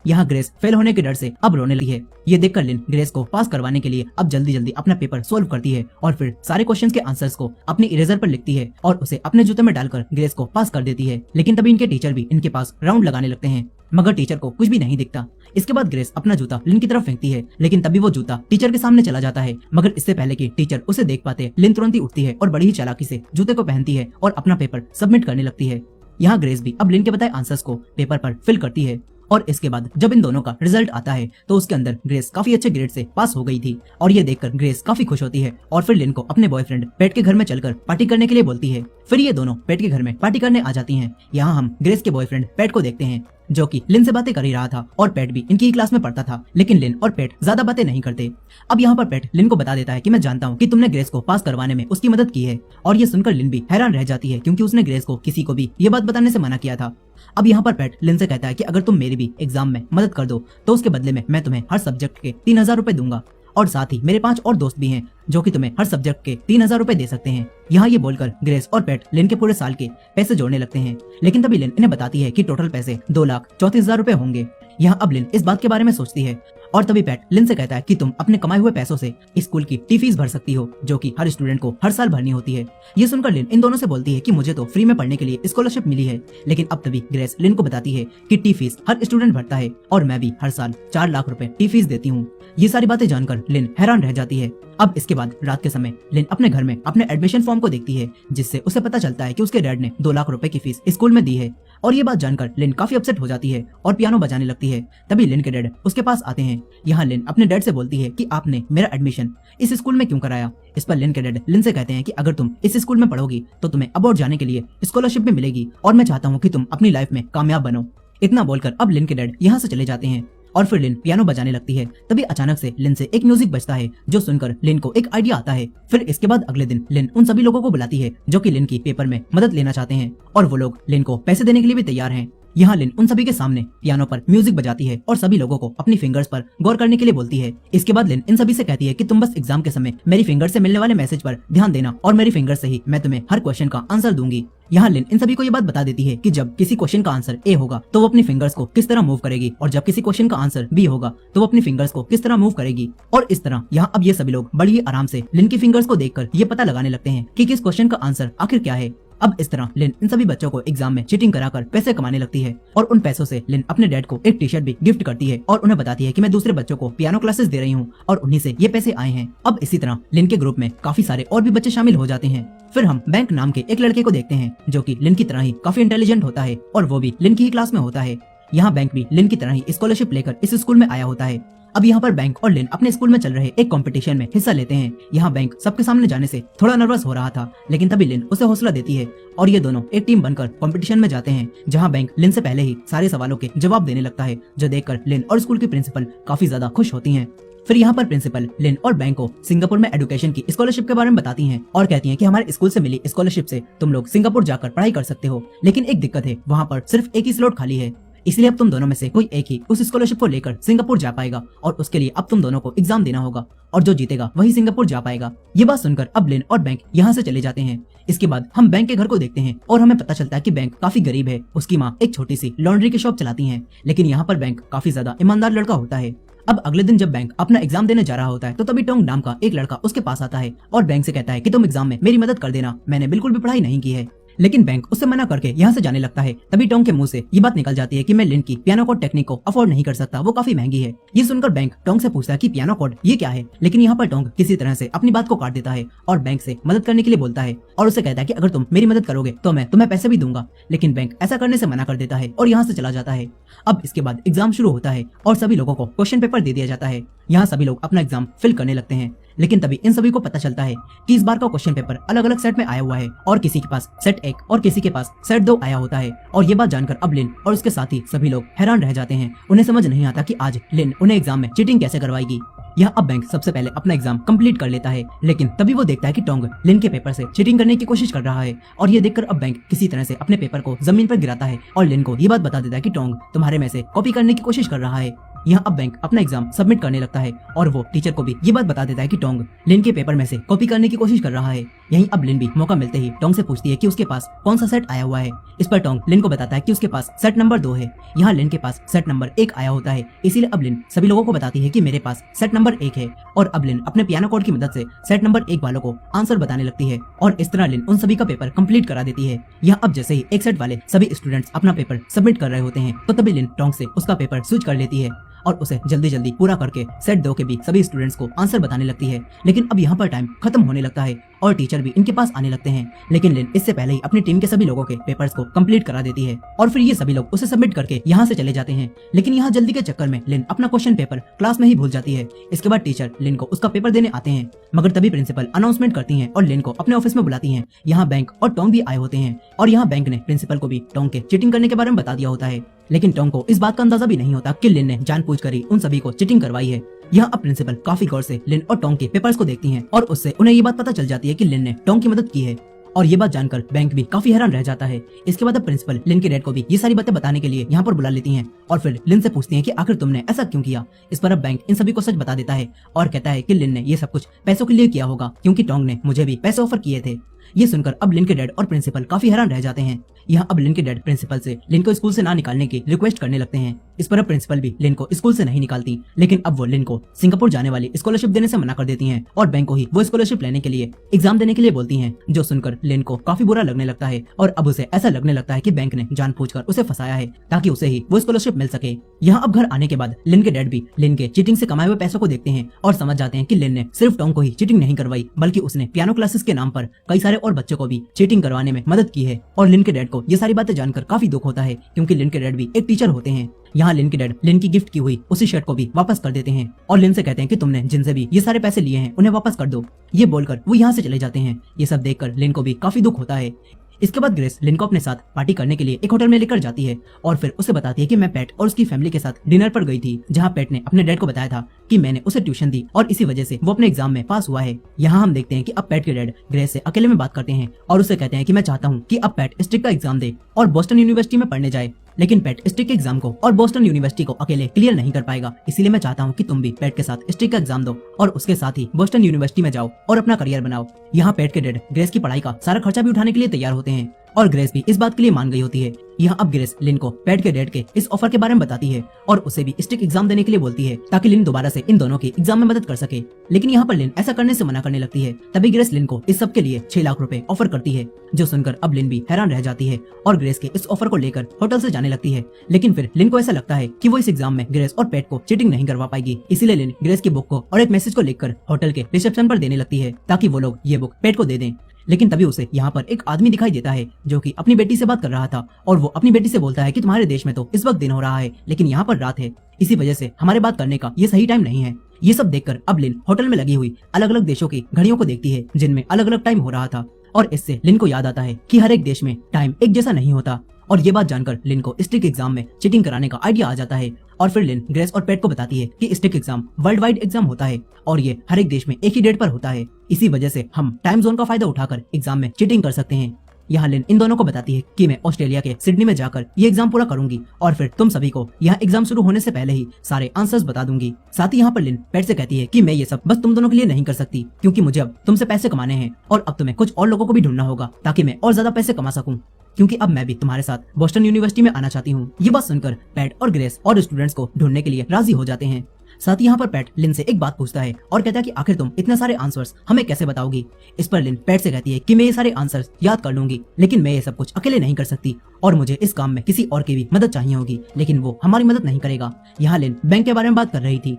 यहाँ grace fail होने के डर से अब रोने लगी है। ये देखकर लिन ग्रेस को पास करवाने के लिए अब जल्दी जल्दी अपना पेपर सोल्व करती है और फिर सारे क्वेश्चंस के आंसर्स को अपनी इरेजर पर लिखती है और उसे अपने जूते में डालकर ग्रेस को पास कर देती है। लेकिन तभी इनके टीचर भी इनके पास राउंड लगाने लगते हैं, मगर टीचर को कुछ भी नहीं दिखता। इसके बाद ग्रेस अपना जूता लिन की तरफ फेंकती है, लेकिन तभी वो जूता टीचर के सामने चला जाता है। मगर इससे पहले कि टीचर उसे देख पाते, लिन तुरंत ही उठती है और बड़ी ही चालाकी से जूते को पहनती है और अपना पेपर सबमिट करने लगती है। यहाँ ग्रेस भी अब लिन के बताए आंसर्स को पेपर पर फिल करती है और इसके बाद जब इन दोनों का रिजल्ट आता है तो उसके अंदर ग्रेस काफी अच्छे ग्रेड से पास हो गई थी और ये देखकर ग्रेस काफी खुश होती है और फिर लिन को अपने बॉयफ्रेंड पेट के घर में चलकर पार्टी करने के लिए बोलती है। फिर ये दोनों पेट के घर में पार्टी करने आ जाती हैं। यहाँ हम ग्रेस के बॉयफ्रेंड पेट को देखते हैं जो कि लिन से बातें कर ही रहा था और पेट भी इनकी ही क्लास में पढ़ता था, लेकिन लिन और पेट ज्यादा बातें नहीं करते। अब यहाँ पर पेट लिन को बता देता है कि मैं जानता हूँ कि तुमने ग्रेस को पास करवाने में उसकी मदद की है और ये सुनकर लिन भी हैरान रह जाती है क्योंकि उसने ग्रेस को किसी को भी ये बात बताने से मना किया था। अब यहाँ पर पेट लिन से कहता है कि अगर तुम मेरी भी एग्जाम में मदद कर दो तो उसके बदले में मैं तुम्हें हर सब्जेक्ट के 3000 रुपए दूंगा और साथ ही मेरे 5 और दोस्त भी हैं जो कि तुम्हें हर सब्जेक्ट के 3000 रुपए दे सकते हैं। यहाँ ये बोलकर ग्रेस और पेट लिन के पूरे साल के पैसे जोड़ने लगते हैं, लेकिन तभी लिन इन्हें बताती है कि टोटल पैसे 2,34,000 रुपए होंगे। यहाँ अब लिन इस बात के बारे में सोचती है और तभी पेट लिन से कहता है कि तुम अपने कमाए हुए पैसों से स्कूल की टी फीस भर सकती हो जो कि हर स्टूडेंट को हर साल भरनी होती है। ये सुनकर लिन इन दोनों से बोलती है कि मुझे तो फ्री में पढ़ने के लिए स्कॉलरशिप मिली है, लेकिन अब तभी ग्रेस लिन को बताती है कि टी फीस हर स्टूडेंट भरता है और मैं भी हर साल 4 लाख रुपए टी फीस देती हूँ। ये सारी बातें जानकर लिन हैरान रह जाती है। अब इसके बाद रात के समय लिन अपने घर में अपने एडमिशन फॉर्म को देखती है जिससे उसे पता चलता है कि उसके डैड ने 2 लाख रुपए की फीस स्कूल में दी है और ये बात जानकर लिन काफी अपसेट हो जाती है और पियानो बजाने लगती है। तभी लिन के डैड उसके पास आते हैं। यहाँ लिन अपने डैड से बोलती है कि आपने मेरा एडमिशन इस स्कूल में क्यों कराया। इस पर लिन के डैड लिन से कहते हैं कि अगर तुम इस स्कूल में पढ़ोगी तो तुम्हें अब्रॉड जाने के लिए स्कॉलरशिप भी मिलेगी और मैं चाहता हूँ कि तुम अपनी लाइफ में कामयाब बनो। इतना बोलकर अब लिन के डैड यहाँ से चले जाते हैं और फिर लिन पियानो बजाने लगती है। तभी अचानक से लिन से एक म्यूजिक बजता है जो सुनकर लिन को एक आइडिया आता है। फिर इसके बाद अगले दिन लिन उन सभी लोगों को बुलाती है जो कि लिन की पेपर में मदद लेना चाहते हैं और वो लोग लिन को पैसे देने के लिए भी तैयार हैं। यहाँ लिन उन सभी के सामने पियानो पर म्यूजिक बजाती है और सभी लोगों को अपनी फिंगर्स पर गौर करने के लिए बोलती है। इसके बाद लिन इन सभी से कहती है कि तुम बस एग्जाम के समय मेरी फिंगर से मिलने वाले मैसेज पर ध्यान देना और मेरी फिंगर से ही मैं तुम्हें हर क्वेश्चन का आंसर दूंगी। यहाँ लिन इन सभी को ये बात बता देती है कि जब किसी क्वेश्चन का आंसर ए होगा तो वो अपनी फिंगर्स को किस तरह मूव करेगी और जब किसी क्वेश्चन का आंसर बी होगा तो वो अपनी फिंगर्स को किस तरह मूव करेगी। और इस तरह यहाँ अब ये सभी लोग बड़ी ही आराम से लिन की फिंगर्स को देखकर ये पता लगाने लगते हैं कि किस क्वेश्चन का आंसर आखिर क्या है। अब इस तरह लिन इन सभी बच्चों को एग्जाम में चीटिंग कराकर पैसे कमाने लगती है और उन पैसों से लिन अपने डैड को एक टी शर्ट भी गिफ्ट करती है और उन्हें बताती है कि मैं दूसरे बच्चों को पियानो क्लासेस दे रही हूँ और उन्हीं से ये पैसे आए हैं। अब इसी तरह लिन के ग्रुप में काफी सारे और भी बच्चे शामिल हो जाते हैं। फिर हम बैंक नाम के एक लड़के को देखते हैं जो कि लिन की तरह ही काफी इंटेलिजेंट होता है और वो भी लिन की ही क्लास में होता है। यहाँ बैंक भी लिन की तरह ही स्कॉलरशिप लेकर इस स्कूल में आया होता है। अब यहाँ पर बैंक और लिन अपने स्कूल में चल रहे एक कंपटीशन में हिस्सा लेते हैं। यहाँ बैंक सबके सामने जाने से थोड़ा नर्वस हो रहा था, लेकिन तभी लिन उसे हौसला देती है और ये दोनों एक टीम बनकर कंपटीशन में जाते हैं जहाँ बैंक लिन से पहले ही सारे सवालों के जवाब देने लगता है जो देखकर लिन और स्कूल की प्रिंसिपल काफी ज्यादा खुश होती हैं। फिर यहाँ पर प्रिंसिपल लिन और बैंक को सिंगापुर में एजुकेशन की स्कॉलरशिप के बारे में बताती हैं और कहती हैं कि हमारे स्कूल से मिली स्कॉलरशिप से तुम लोग सिंगापुर जाकर पढ़ाई कर सकते हो, लेकिन एक दिक्कत है, वहाँ पर सिर्फ एक ही स्लॉट खाली है, इसलिए अब तुम दोनों में से कोई एक ही उस स्कॉलरशिप को लेकर सिंगापुर जा पाएगा और उसके लिए अब तुम दोनों को एग्जाम देना होगा और जो जीतेगा वही सिंगापुर जा पाएगा। ये बात सुनकर अब लिन और बैंक यहाँ से चले जाते हैं। इसके बाद हम बैंक के घर को देखते हैं और हमें पता चलता है कि बैंक काफी गरीब है। उसकी माँ एक छोटी सी लॉन्ड्री की शॉप चलाती है, लेकिन यहाँ पर बैंक काफी ज्यादा ईमानदार लड़का होता है। अब अगले दिन जब बैंक अपना एग्जाम देने जा रहा होता है तो तभी टोंग नाम का एक लड़का उसके पास आता है और बैंक से कहता है कि तुम एग्जाम में मेरी मदद कर देना, मैंने बिल्कुल भी पढ़ाई नहीं की है। लेकिन बैंक उससे मना करके यहाँ से जाने लगता है। तभी टोंग के मुंह से ये बात निकल जाती है कि मैं लिन की पियानो कोड टेक्निक को अफोर्ड नहीं कर सकता, वो काफी महंगी है। ये सुनकर बैंक टोंग से पूछता है कि पियानो कोड ये क्या है, लेकिन यहाँ पर टोंग किसी तरह से अपनी बात को काट देता है और बैंक से मदद करने के लिए बोलता है और उसे कहता है कि अगर तुम मेरी मदद करोगे तो मैं तुम्हें पैसे भी दूंगा, लेकिन बैंक ऐसा करने से मना कर देता है और यहाँ से चला जाता है। अब इसके बाद एग्जाम शुरू होता है और सभी लोगों को क्वेश्चन पेपर दे दिया जाता है। यहाँ सभी लोग अपना एग्जाम फिल करने लगते हैं, लेकिन तभी इन सभी को पता चलता है कि इस बार का क्वेश्चन पेपर अलग अलग सेट में आया हुआ है और किसी के पास सेट 1 और किसी के पास सेट 2 आया होता है। और ये बात जानकर अब लिन और उसके साथी सभी लोग हैरान रह जाते हैं। उन्हें समझ नहीं आता कि आज लिन उन्हें एग्जाम में चीटिंग कैसे करवाएगी। यहाँ अब बैंक सबसे पहले अपना एग्जाम कंप्लीट कर लेता है, लेकिन तभी वो देखता है कि टोंग लिन के पेपर से चीटिंग करने की कोशिश कर रहा है और ये देखकर अब बैंक किसी तरह से अपने पेपर को जमीन पर गिराता है और लिन को ये बात बता देता है कि टोंग तुम्हारे में से कॉपी करने की कोशिश कर रहा है। यहाँ अब बैंक अपना एग्जाम सबमिट करने लगता है और वो टीचर को भी ये बात बता देता है कि टोंग लिन के पेपर में से कॉपी करने की कोशिश कर रहा है। यहीं अब लिन भी मौका मिलते ही टोंग से पूछती है कि उसके पास कौन सा सेट आया हुआ है। इस पर टोंग लिन को बताता है कि उसके पास सेट नंबर 2 है। यहाँ लिन के पास सेट नंबर 1 आया होता है, इसीलिए अब लिन सभी लोगों को बताती है कि मेरे पास सेट नंबर 1 है। और अब लिन अपने पियानो कोड की मदद से सेट नंबर 1 वालों को आंसर बताने लगती है और इस तरह लिन उन सभी का पेपर कंप्लीट करा देती है। यहाँ अब जैसे ही एक सेट वाले सभी स्टूडेंट्स अपना पेपर सबमिट कर रहे होते हैं तो तभी लिन टोंग से उसका पेपर स्विच कर लेती है और उसे जल्दी जल्दी पूरा करके सेट 2 के भी सभी स्टूडेंट्स को आंसर बताने लगती है। लेकिन अब यहाँ पर टाइम खत्म होने लगता है और टीचर भी इनके पास आने लगते हैं, लेकिन लिन इससे पहले ही अपनी टीम के सभी लोगों के पेपर्स को कंप्लीट करा देती है और फिर ये सभी लोग उसे सबमिट करके यहाँ से चले जाते हैं। लेकिन यहाँ जल्दी के चक्कर में लिन अपना क्वेश्चन पेपर क्लास में ही भूल जाती है। इसके बाद टीचर लिन को उसका पेपर देने आते हैं, मगर तभी प्रिंसिपल अनाउंसमेंट करती है और लिन को अपने ऑफिस में बुलाती है। यहाँ बैंक और टोंग भी आए होते हैं और यहाँ बैंक ने प्रिंसिपल को भी टोंग के चीटिंग करने के बारे में बता दिया होता है। लेकिन टोंग को इस बात का अंदाजा भी नहीं होता कि लिन ने जानबूझकर ही उन सभी को चीटिंग करवाई है। यहाँ अब प्रिंसिपल काफी गौर से लिन और टोंग के पेपर्स को देखती हैं और उससे उन्हें ये बात पता चल जाती है कि लिन ने टोंग की मदद की है और ये बात जानकर बैंक भी काफी हैरान रह जाता है। इसके बाद अब प्रिंसिपल लिन के डैड को भी ये सारी बातें बताने के लिए यहाँ पर बुला लेती हैं और फिर लिन से पूछती हैं कि आखिर तुमने ऐसा क्यों किया। इस पर अब बैंक इन सभी को सच बता देता है और कहता है कि लिन ने ये सब कुछ पैसों के लिए किया होगा क्योंकि टोंग ने मुझे भी पैसे ऑफर किए थे। ये सुनकर अब लिन के डैड और प्रिंसिपल काफी हैरान रह जाते हैं। यहाँ अब लिन के डैड प्रिंसिपल से लिन को स्कूल से ना निकालने की रिक्वेस्ट करने लगते हैं। इस पर अब प्रिंसिपल भी लिन को स्कूल से नहीं निकालती, लेकिन अब वो लिन को सिंगापुर जाने वाली स्कॉलरशिप देने से मना कर देती हैं और बैंक को ही वो स्कॉलरशिप लेने के लिए एग्जाम देने के लिए बोलती हैं, जो सुनकर लिन को काफी बुरा लगने लगता है और अब उसे ऐसा लगने लगता है कि बैंक ने जानबूझकर उसे फंसाया है ताकि उसे ही वो स्कॉलरशिप मिल सके। यहाँ अब घर आने के बाद लिन के डैड भी लिन के चीटिंग से कमाए हुए पैसों को देखते हैं और समझ जाते हैं कि लिन ने सिर्फ टोंग को ही चीटिंग नहीं करवाई, बल्कि उसने पियानो क्लासेस के नाम पर कई सारे और बच्चों को भी चीटिंग करवाने में मदद की है। और लिन के डैड को ये सारी बातें जानकर काफी दुख होता है क्योंकि लिन के डैड भी एक टीचर होते हैं। यहाँ लिन के डैड लिन की गिफ्ट की हुई उसी शर्ट को भी वापस कर देते हैं और लिन से कहते हैं कि तुमने जिनसे भी ये सारे पैसे लिए हैं उन्हें वापस कर दो। ये बोलकर वो यहाँ से चले जाते हैं। ये सब देखकर लिन को भी काफी दुख होता है। इसके बाद ग्रेस लिन को अपने साथ पार्टी करने के लिए एक होटल में लेकर जाती है और फिर उसे बताती है कि मैं पैट और उसकी फैमिली के साथ डिनर पर गई थी, जहाँ पैट ने अपने डैड को बताया था कि मैंने उसे ट्यूशन दी और इसी वजह से वो अपने एग्जाम में पास हुआ है। यहाँ हम देखते हैं कि अब पैट के डैड ग्रेस से अकेले में बात करते हैं और उसे कहते हैं कि मैं चाहता हूँ कि अब पैट स्ट्रिक का एग्जाम दे और बोस्टन यूनिवर्सिटी में पढ़ने जाए, लेकिन पैट स्ट्रिक के एग्जाम को और बोस्टन यूनिवर्सिटी को अकेले क्लियर नहीं कर पाएगा। इसीलिए मैं चाहता हूँ कि तुम भी पैट के साथ स्ट्रिक का एग्जाम दो और उसके साथ ही बोस्टन यूनिवर्सिटी में जाओ और अपना करियर बनाओ। यहाँ पैट के डैड ग्रेस की पढ़ाई का सारा खर्चा भी उठाने के लिए तैयार होते हैं और ग्रेस भी इस बात के लिए मान गई होती है। यहाँ अब ग्रेस लिन को पैट के डैड के इस ऑफर के बारे में बताती है और उसे भी स्ट्रिक एग्जाम देने के लिए बोलती है ताकि लिन दोबारा से इन दोनों की एग्जाम में मदद कर सके। लेकिन यहाँ पर लिन ऐसा करने से मना करने लगती है। तभी ग्रेस लिन को इस सब के लिए 6 लाख रुपए ऑफर करती है, जो सुनकर अब लिन भी हैरान रह जाती है और ग्रेस के इस ऑफर को लेकर होटल से जाने लगती है। लेकिन फिर लिन को ऐसा लगता है कि वो इस एग्जाम में ग्रेस और पैट को चीटिंग नहीं करवा पाएगी, इसीलिए लिन ग्रेस की बुक को और एक मैसेज को लिखकर होटल के रिसेप्शन पर देने लगती है ताकि वो लोग ये बुक पैट को दे दें। लेकिन तभी उसे यहाँ पर एक आदमी दिखाई देता है जो कि अपनी बेटी से बात कर रहा था और वो अपनी बेटी से बोलता है कि तुम्हारे देश में तो इस वक्त दिन हो रहा है लेकिन यहाँ पर रात है, इसी वजह से हमारे बात करने का ये सही टाइम नहीं है। ये सब देखकर अब लिन होटल में लगी हुई अलग अलग देशों की घड़ियों को देखती है जिनमें अलग अलग टाइम हो रहा था और इससे लिन को याद आता है कि हर एक देश में टाइम एक जैसा नहीं होता। और ये बात जानकर लिन को स्ट्रिक एग्जाम में चीटिंग कराने का आइडिया आ जाता है और फिर लिन ग्रेस और पैट को बताती है कि strict exam world wide exam होता है और ये हर एक देश में एक ही डेट पर होता है। इसी वजह से हम टाइम जोन का फायदा उठाकर एग्जाम में चीटिंग कर सकते हैं। यहाँ लिन इन दोनों को बताती है कि मैं ऑस्ट्रेलिया के सिडनी में जाकर ये एग्जाम पूरा करूंगी और फिर तुम सभी को यहाँ एग्जाम शुरू होने से पहले ही सारे आंसर्स बता दूंगी। साथ ही यहाँ पर लिन पैट से कहती है कि मैं ये सब बस तुम दोनों के लिए नहीं कर सकती क्योंकि मुझे अब तुमसे पैसे कमाने हैं और अब तुम्हें कुछ और लोगों को भी ढूंढना होगा ताकि मैं और ज्यादा पैसे कमा सकूं, क्योंकि अब मैं भी तुम्हारे साथ बोस्टन यूनिवर्सिटी में आना चाहती हूँ। ये बात सुनकर पैट और ग्रेस और स्टूडेंट्स को ढूंढने के लिए राजी हो जाते हैं। साथ ही यहाँ पर पैट लिन से एक बात पूछता है और कहता है कि आखिर तुम इतने सारे आंसर्स हमें कैसे बताओगी। इस पर लिन पैट से कहती है कि मैं ये सारे आंसर्स याद कर लूंगी, लेकिन मैं ये सब कुछ अकेले नहीं कर सकती और मुझे इस काम में किसी और की भी मदद चाहिए होगी, लेकिन वो हमारी मदद नहीं करेगा। यहाँ लिन बैंक के बारे में बात कर रही थी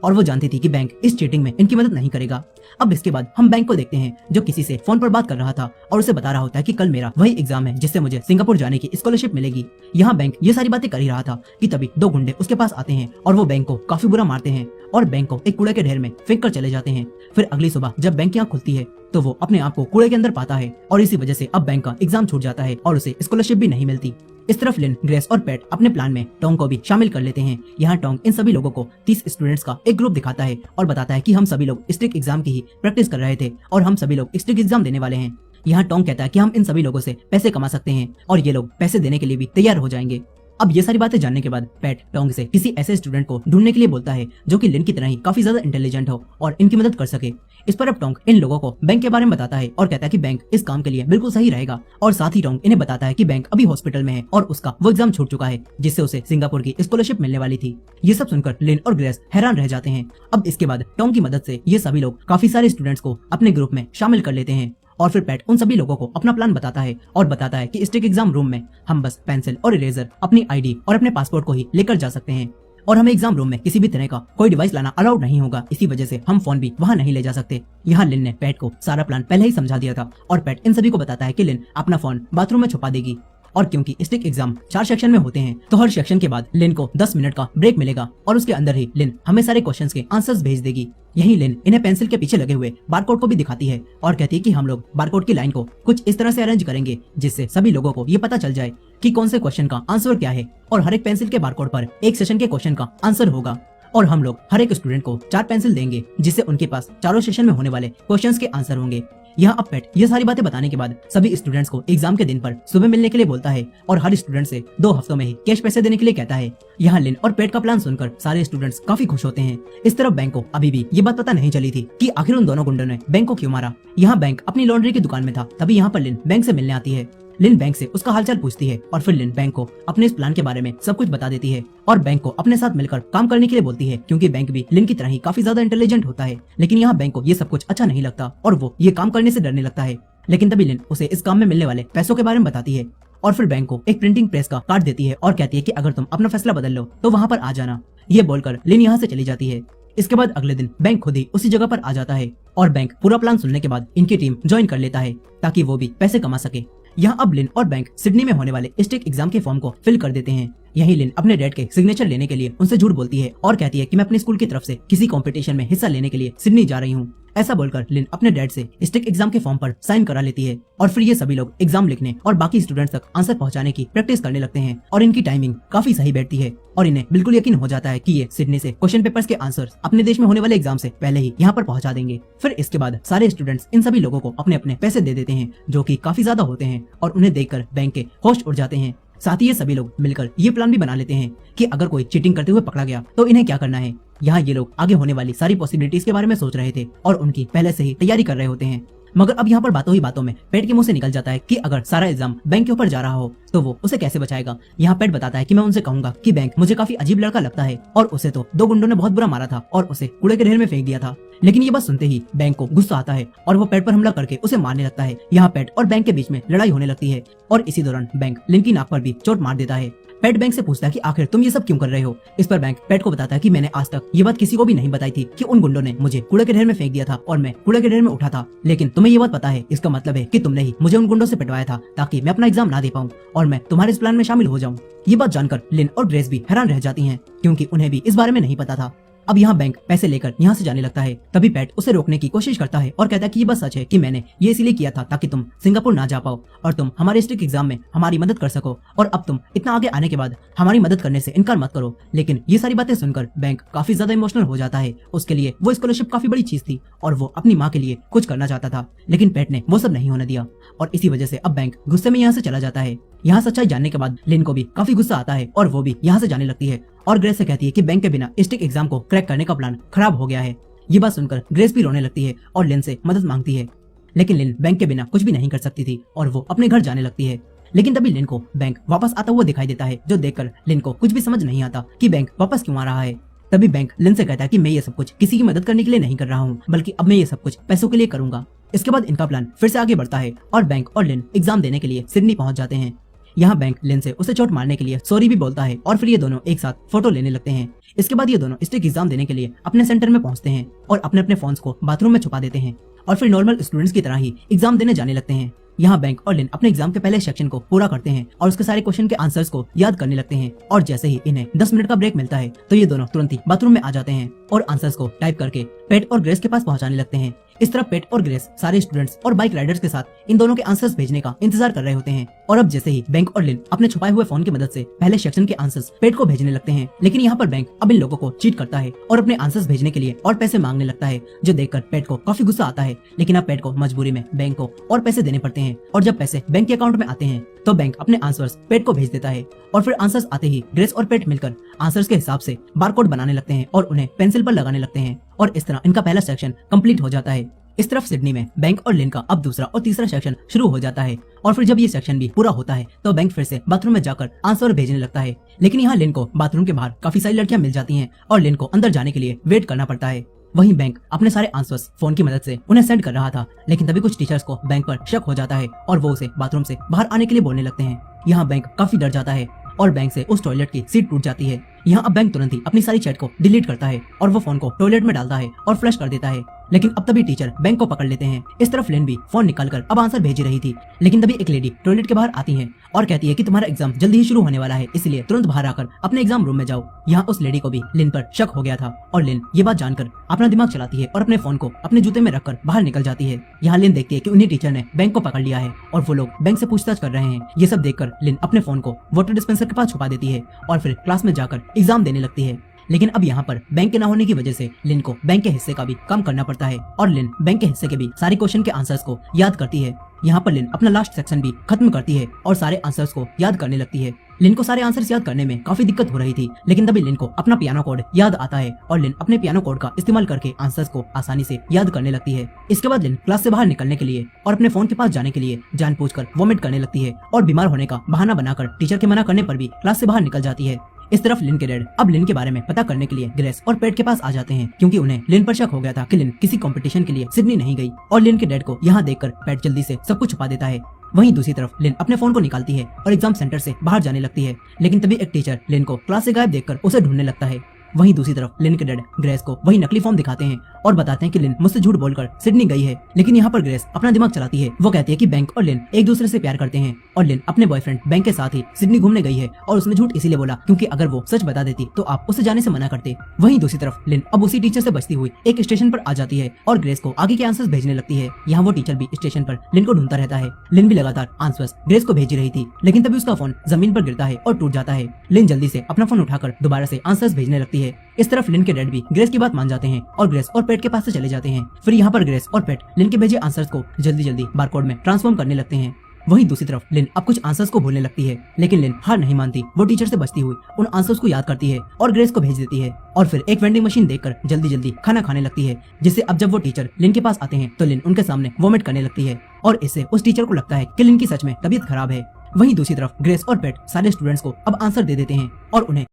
और वो जानती थी कि बैंक इस चीटिंग में इनकी मदद नहीं करेगा। अब इसके बाद हम बैंक को देखते हैं जो किसी से फोन पर बात कर रहा था और उसे बता रहा होता है कि कल मेरा वही एग्जाम है जिससे मुझे सिंगापुर जाने की स्कॉलरशिप मिलेगी। यहाँ बैंक ये सारी बातें कर ही रहा था कि तभी 2 गुंडे उसके पास आते हैं और वो बैंक को काफी बुरा मारते हैं और बैंक को एक कूड़े के ढेर में फेंक कर चले जाते हैं। फिर अगली सुबह जब बैंक की आँख खुलती है तो वो अपने आप को कूड़े के अंदर पाता है और इसी वजह से अब बैंक का एग्जाम छूट जाता है और उसे स्कॉलरशिप भी नहीं मिलती। इस तरफ लिन, ग्रेस और पैट अपने प्लान में टोंग को भी शामिल कर लेते हैं। यहाँ टोंग इन सभी लोगों को 30 स्टूडेंट्स का एक ग्रुप दिखाता है और बताता है कि हम सभी लोग स्ट्रिक एग्जाम की ही प्रैक्टिस कर रहे थे और हम सभी लोग स्ट्रिक एग्जाम देने वाले हैं। यहाँ टोंग कहता है कि हम इन सभी लोगों से पैसे कमा सकते हैं और ये लोग पैसे देने के लिए भी तैयार हो जाएंगे। अब ये सारी बातें जानने के बाद पैट टोंग से किसी ऐसे स्टूडेंट को ढूंढने के लिए बोलता है जो कि लिन की तरह ही काफी ज्यादा इंटेलिजेंट हो और इनकी मदद कर सके। इस पर अब टोंग इन लोगों को बैंक के बारे में बताता है और कहता है कि बैंक इस काम के लिए बिल्कुल सही रहेगा। और साथ ही टोंग इन्हें बताता है कि बैंक अभी हॉस्पिटल में है और उसका वो एग्जाम छूट चुका है जिससे उसे सिंगापुर की स्कॉलरशिप मिलने वाली थी। ये सब सुनकर लिन और ग्रेस हैरान रह जाते हैं। अब इसके बाद टोंग की मदद से ये सभी लोग काफी सारे स्टूडेंट्स को अपने ग्रुप में शामिल कर लेते हैं और फिर पैट उन सभी लोगों को अपना प्लान बताता है और बताता है कि स्टिक एग्जाम रूम में हम बस पेंसिल और इरेजर, अपनी आईडी और अपने पासपोर्ट को ही लेकर जा सकते हैं और हमें एग्जाम रूम में किसी भी तरह का कोई डिवाइस लाना अलाउड नहीं होगा। इसी वजह से हम फोन भी वहाँ नहीं ले जा सकते। यहाँ लिन ने पैट को सारा प्लान पहले ही समझा दिया था और पैट इन सभी को बताता है कि लिन अपना फोन बाथरूम में छुपा देगी और क्योंकि स्टिक एग्जाम 4 सेक्शन में होते हैं तो हर सेक्शन के बाद लिन को 10 मिनट का ब्रेक मिलेगा और उसके अंदर ही लिन हमें सारे क्वेश्चंस के आंसर्स भेज देगी। यही लिन इन्हें पेंसिल के पीछे लगे हुए बारकोड को भी दिखाती है और कहती है कि हम लोग बारकोड की लाइन को कुछ इस तरह से अरेंज करेंगे जिससे सभी लोगों को ये पता चल जाए कि कौन से क्वेश्चन का आंसर क्या है और हर एक पेंसिल के बारकोड पर एक सेशन के क्वेश्चन का आंसर होगा और हम लोग हर एक स्टूडेंट को 4 पेंसिल देंगे जिससे उनके पास चारों सेशन में होने वाले क्वेश्चंस के आंसर होंगे। यहाँ अब पैट ये सारी बातें बताने के बाद सभी स्टूडेंट्स को एग्जाम के दिन पर सुबह मिलने के लिए बोलता है और हर स्टूडेंट से 2 हफ्तों में ही कैश पैसे देने के लिए कहता है। यहाँ लिन और पैट का प्लान सुनकर सारे स्टूडेंट्स काफी खुश होते हैं। इस तरफ बैंक को अभी भी ये बात पता नहीं चली थी कि आखिर उन दोनों गुंडों ने बैंक को क्यों मारा। यहाँ बैंक अपनी लॉन्ड्री की दुकान में था, तभी यहाँ पर लिन बैंक से मिलने आती है। लिन बैंक से उसका हालचाल पूछती है और फिर लिन बैंक को अपने इस प्लान के बारे में सब कुछ बता देती है और बैंक को अपने साथ मिलकर काम करने के लिए बोलती है क्योंकि बैंक भी लिन की तरह ही काफी ज्यादा इंटेलिजेंट होता है। लेकिन यहाँ बैंक को ये सब कुछ अच्छा नहीं लगता और वो ये काम करने से डरने लगता है। लेकिन तभी लिन उसे इस काम में मिलने वाले पैसों के बारे में बताती है और फिर बैंक को एक प्रिंटिंग प्रेस का कार्ड देती है और कहती है कि अगर तुम अपना फैसला बदल लो तो वहाँ पर आ जाना। ये बोलकर लिन यहाँ से चली जाती है। इसके बाद अगले दिन बैंक खुद ही उसी जगह पर आ जाता है और बैंक पूरा प्लान सुनने के बाद इनकी टीम ज्वाइन कर लेता है ताकि वो भी पैसे कमा सके। यहाँ अब लिन और बैंक सिडनी में होने वाले स्टिक एग्जाम के फॉर्म को फिल कर देते हैं। यही लिन अपने डैड के सिग्नेचर लेने के लिए उनसे झूठ बोलती है और कहती है कि मैं अपने स्कूल की तरफ से किसी कंपटीशन में हिस्सा लेने के लिए सिडनी जा रही हूँ। ऐसा बोलकर लिन अपने डैड से स्टिक एग्जाम के फॉर्म पर साइन करा लेती है और फिर ये सभी लोग एग्जाम लिखने और बाकी स्टूडेंट्स तक आंसर पहुंचाने की प्रैक्टिस करने लगते हैं और इनकी टाइमिंग काफी सही बैठती है और इन्हें बिल्कुल यकीन हो जाता है कि ये सिडनी से क्वेश्चन पेपर्स के आंसर्स अपने देश में होने वाले एग्जाम से पहले ही यहाँ पर पहुंचा देंगे। फिर इसके बाद सारे स्टूडेंट्स इन सभी लोगों को अपने अपने पैसे दे देते हैं जो कि काफी ज्यादा होते हैं और उन्हें देखकर बैंक के होश उड़ जाते हैं। साथ ही ये सभी लोग मिलकर ये प्लान भी बना लेते हैं कि अगर कोई चीटिंग करते हुए पकड़ा गया तो इन्हें क्या करना है। यहाँ ये लोग आगे होने वाली सारी पॉसिबिलिटीज के बारे में सोच रहे थे और उनकी पहले से ही तैयारी कर रहे होते हैं। मगर अब यहाँ पर बातों ही बातों में पेट के मुंह से निकल जाता है कि अगर सारा इल्जाम बैंक के ऊपर जा रहा हो तो वो उसे कैसे बचाएगा। यहाँ पेट बताता है कि मैं उनसे कहूंगा कि बैंक मुझे काफी अजीब लड़का लगता है और उसे तो 2 गुंडों ने बहुत बुरा मारा था और उसे कूड़े के ढेर में फेंक दिया था। लेकिन ये बात सुनते ही बैंक को गुस्सा आता है और वो पेट पर हमला करके उसे मारने लगता है। यहाँ पेट और बैंक के बीच में लड़ाई होने लगती है और इसी दौरान बैंक लिन की नाक पर भी चोट मार देता है। पेट बैंक से पूछता है कि आखिर तुम ये सब क्यों कर रहे हो। इस पर बैंक पेट को बताता है कि मैंने आज तक ये बात किसी को भी नहीं बताई थी कि उन गुंडों ने मुझे कूड़े के ढेर में फेंक दिया था और मैं कूड़े के ढेर में उठा था। लेकिन तुम्हें ये बात पता है, इसका मतलब है कि तुमने ही मुझे उन गुंडों से पिटवाया था ताकि मैं अपना एग्जाम ना दे पाऊं और मैं तुम्हारे इस प्लान में शामिल हो जाऊं। ये बात जानकर लिन और ग्रेस भी हैरान रह जाती हैं क्योंकि उन्हें भी इस बारे में नहीं पता था। अब यहाँ बैंक पैसे लेकर यहाँ से जाने लगता है, तभी पैट उसे रोकने की कोशिश करता है और कहता है कि ये बात सच है कि मैंने ये इसलिए किया था ताकि तुम सिंगापुर ना जा पाओ और तुम हमारे स्टिक एग्जाम में हमारी मदद कर सको और अब तुम इतना आगे आने के बाद हमारी मदद करने से इनकार मत करो। लेकिन ये सारी बातें सुनकर बैंक काफी ज्यादा इमोशनल हो जाता है। उसके लिए वो स्कॉलरशिप काफी बड़ी चीज थी और वो अपनी माँ के लिए कुछ करना चाहता था, लेकिन पैट ने वो सब नहीं होने दिया और इसी वजह से अब बैंक गुस्से में यहाँ से चला जाता है। यहाँ सच्चाई जानने के बाद लिन को भी काफी गुस्सा आता है और वो भी यहाँ से जाने लगती है और ग्रेस से कहती है कि बैंक के बिना स्टिक एग्जाम को क्रैक करने का प्लान खराब हो गया है। ये बात सुनकर ग्रेस भी रोने लगती है और लिन से मदद मांगती है, लेकिन लिन बैंक के बिना कुछ भी नहीं कर सकती थी और वो अपने घर जाने लगती है। लेकिन तभी लिन को बैंक वापस आता हुआ दिखाई देता है, जो देखकर लिन को कुछ भी समझ नहीं आता कि बैंक वापस क्यों आ रहा है। तभी बैंक लिन से कहता है कि मैं ये सब कुछ किसी की मदद करने के लिए नहीं कर रहा हूँ, बल्कि अब मैं ये सब कुछ पैसों के लिए करूंगा। इसके बाद इनका प्लान फिर से आगे बढ़ता है और बैंक और लिन एग्जाम देने के लिए सिडनी पहुंच जाते हैं। यहाँ बैंक लिन से उसे चोट मारने के लिए सॉरी भी बोलता है और फिर ये दोनों एक साथ फोटो लेने लगते हैं। इसके बाद ये दोनों स्टिक एग्जाम देने के लिए अपने सेंटर में पहुंचते हैं और अपने अपने फोन्स को बाथरूम में छुपा देते हैं और फिर नॉर्मल स्टूडेंट्स की तरह ही एग्जाम देने जाने लगते हैं। यहाँ बैंक और लिन अपने एग्जाम के पहले सेक्शन को पूरा करते हैं और उसके सारे क्वेश्चन के आंसर्स को याद करने लगते हैं और जैसे ही इन्हें 10 मिनट का ब्रेक मिलता है तो ये दोनों तुरंत ही बाथरूम में आ जाते हैं और आंसर्स को टाइप करके पेट और ग्रेस के पास पहुंचाने लगते हैं। इस तरह पेट और ग्रेस सारे स्टूडेंट्स और बाइक राइडर्स के साथ इन दोनों के आंसर्स भेजने का इंतजार कर रहे होते हैं। और अब जैसे ही बैंक और लिन अपने छुपाए हुए फोन की मदद से पहले सेक्शन के आंसर्स पेट को भेजने लगते हैं, लेकिन यहाँ पर बैंक अब इन लोगों को चीट करता है और अपने आंसर्स भेजने के लिए और पैसे मांगने लगता है, जो देखकर पेट को काफी गुस्सा आता है। लेकिन अब पेट को मजबूरी में बैंक को और पैसे देने पड़ते हैं और जब पैसे बैंक के अकाउंट में आते हैं तो बैंक अपने आंसर्स पेट को भेज देता है और फिर आंसर्स आते ही ग्रेस और पेट मिलकर आंसर्स के हिसाब से बारकोड बनाने लगते हैं और उन्हें पेंसिल पर लगाने लगते हैं और इस तरह इनका पहला सेक्शन कंप्लीट हो जाता है। इस तरफ सिडनी में बैंक और लिन का अब दूसरा और तीसरा सेक्शन शुरू हो जाता है और फिर जब ये सेक्शन भी पूरा होता है तो बैंक फिर से बाथरूम में जाकर आंसर भेजने लगता है। लेकिन यहाँ लिन को बाथरूम के बाहर काफी सारी लड़कियां मिल जाती हैं और लिन को अंदर जाने के लिए वेट करना पड़ता है। वहीं बैंक अपने सारे आंसर्स फोन की मदद से उन्हें सेंड कर रहा था, लेकिन तभी कुछ टीचर्स को बैंक पर शक हो जाता है और वो उसे बाथरूम से बाहर आने के लिए बोलने लगते हैं। यहाँ बैंक काफी डर जाता है और बैंक से उस टॉयलेट की सीट टूट जाती है। यहाँ अब बैंक तुरंत ही अपनी सारी चैट को डिलीट करता है और वो फोन को टॉयलेट में डालता है और फ्लश कर देता है। लेकिन अब तभी टीचर बैंक को पकड़ लेते हैं। इस तरफ लिन भी फोन निकालकर अब आंसर भेज रही थी, लेकिन तभी एक लेडी टॉयलेट के बाहर आती है और कहती है कि तुम्हारा एग्जाम जल्दी ही शुरू होने वाला है, इसलिए तुरंत बाहर आकर अपने एग्जाम रूम में जाओ। यहाँ उस लेडी को भी लिन पर शक हो गया था और लिन ये बात जानकर अपना दिमाग चलाती है और अपने फोन को अपने जूते में रखकर बाहर निकल जाती है। यहाँ लिन देखती है कि उन्हीं टीचर ने बैंक को पकड़ लिया है और वो लोग बैंक से पूछताछ कर रहे हैं। ये सब देखकर लिन अपने फोन को वाटर डिस्पेंसर के पास छुपा देती है और फिर क्लास में जाकर एग्जाम देने लगती है। लेकिन अब यहाँ पर बैंक के न होने की वजह से लिन को बैंक के हिस्से का भी काम करना पड़ता है और लिन बैंक के हिस्से के भी सारे क्वेश्चन के आंसर्स को याद करती है। यहाँ पर लिन अपना लास्ट सेक्शन भी खत्म करती है और सारे आंसर्स को याद करने लगती है। लिन को सारे आंसर्स याद करने में काफी दिक्कत हो रही थी, लेकिन तभी लिन को अपना पियानो कोड याद आता है और लिन अपने पियानो कोड का इस्तेमाल करके आंसर्स को आसानी से याद करने लगती है। इसके बाद लिन क्लास से बाहर निकलने के लिए और अपने फोन के पास जाने के लिए जानबूझकर वॉमिट करने लगती है और बीमार होने का बहाना बनाकर टीचर के मना करने पर भी क्लास से बाहर निकल जाती है। इस तरफ लिन के डैड अब लिन के बारे में पता करने के लिए ग्रेस और पेट के पास आ जाते हैं, क्योंकि उन्हें लिन पर शक हो गया था कि लिन किसी कंपटीशन के लिए सिडनी नहीं गई और लिन के डैड को यहाँ देखकर पेट जल्दी से सब कुछ छुपा देता है। वहीं दूसरी तरफ लिन अपने फोन को निकालती है और एग्जाम सेंटर से बाहर जाने लगती है, लेकिन तभी एक टीचर लिन को क्लास से गायब देखकर उसे ढूंढने लगता है। वहीं दूसरी तरफ लिन के डैड ग्रेस को वही नकली फॉर्म दिखाते हैं और बताते हैं कि लिन मुझसे झूठ बोलकर सिडनी गई है। लेकिन यहाँ पर ग्रेस अपना दिमाग चलाती है। वो कहती है कि बैंक और लिन एक दूसरे से प्यार करते हैं और लिन अपने बॉयफ्रेंड बैंक के साथ ही सिडनी घूमने गई है और उसने झूठ इसीलिए बोला क्योंकि अगर वो सच बता देती तो आप उसे जाने से मना करते। वहीं दूसरी तरफ लिन अब उसी टीचर से बचती हुई एक स्टेशन पर आ जाती है और ग्रेस को आगे के आंसर्स भेजने लगती है। यहाँ वो टीचर भी स्टेशन पर लिन को ढूंढता रहता है। लिन भी लगातार आंसर्स ग्रेस को भेज रही थी, लेकिन तभी उसका फोन जमीन पर गिरता है और टूट जाता है। लिन जल्दी से अपना फोन उठाकर दोबारा से आंसर्स भेजने लगती है। इस तरफ लिन के डैड भी ग्रेस की बात मान जाते हैं और ग्रेस और पेट के पास से चले जाते हैं। फिर यहाँ पर ग्रेस और पेट लिन के भेजे आंसर्स को जल्दी जल्दी बारकोड में ट्रांसफॉर्म करने लगते हैं। वहीं दूसरी तरफ लिन अब कुछ आंसर्स को भूलने लगती है, लेकिन लिन हार नहीं मानती। वो टीचर से बचती हुई उन आंसर्स को याद करती है और ग्रेस को भेज देती है और फिर एक वेंडिंग मशीन देखकर जल्दी जल्दी खाना खाने लगती है, जिससे अब जब वो टीचर लिन के पास आते हैं तो लिन उनके सामने वॉमिट करने लगती है और इससे उस टीचर को लगता है कि लिन की सच में तबीयत खराब है। वहीं दूसरी तरफ ग्रेस और पेट सारे स्टूडेंट्स को अब आंसर दे देते हैं और उन्हें